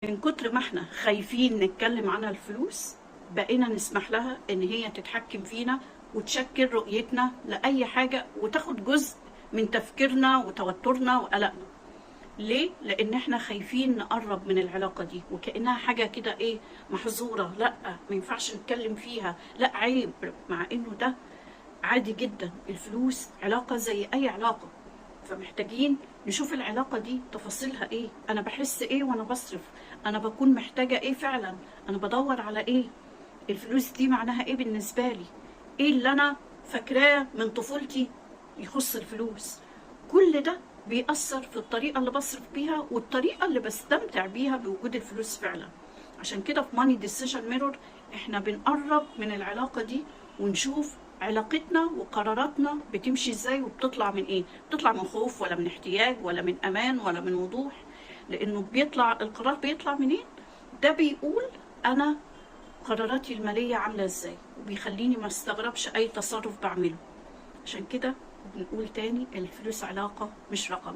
من كتر ما احنا خايفين نتكلم عن الفلوس بقينا نسمح لها ان هي تتحكم فينا وتشكل رؤيتنا لأي حاجة وتاخد جزء من تفكيرنا وتوترنا وقلقنا. ليه؟ لأن احنا خايفين نقرب من العلاقة دي وكأنها حاجة كده ايه، محظورة، لا ما ينفعش نتكلم فيها، لا عيب، مع انه ده عادي جدا. الفلوس علاقة زي اي علاقة، فمحتاجين نشوف العلاقة دي تفاصيلها ايه، انا بحس ايه وانا بصرف، انا بكون محتاجة ايه فعلا، انا بدور على ايه، الفلوس دي معناها ايه بالنسبة لي، ايه اللي انا فاكراه من طفولتي يخص الفلوس. كل ده بيأثر في الطريقة اللي بصرف بيها والطريقة اللي بستمتع بيها بوجود الفلوس فعلا. عشان كده في ماني ديسيشن ميرور احنا بنقرب من العلاقة دي ونشوف علاقتنا وقراراتنا بتمشي ازاي وبتطلع من ايه، بتطلع من خوف ولا من احتياج ولا من امان ولا من وضوح. لانه بيطلع القرار بيطلع منين، ده بيقول انا قراراتي المالية عاملة ازاي، وبيخليني ما استغربش اي تصرف بعمله. عشان كده بنقول تاني، الفلوس علاقة مش رقم.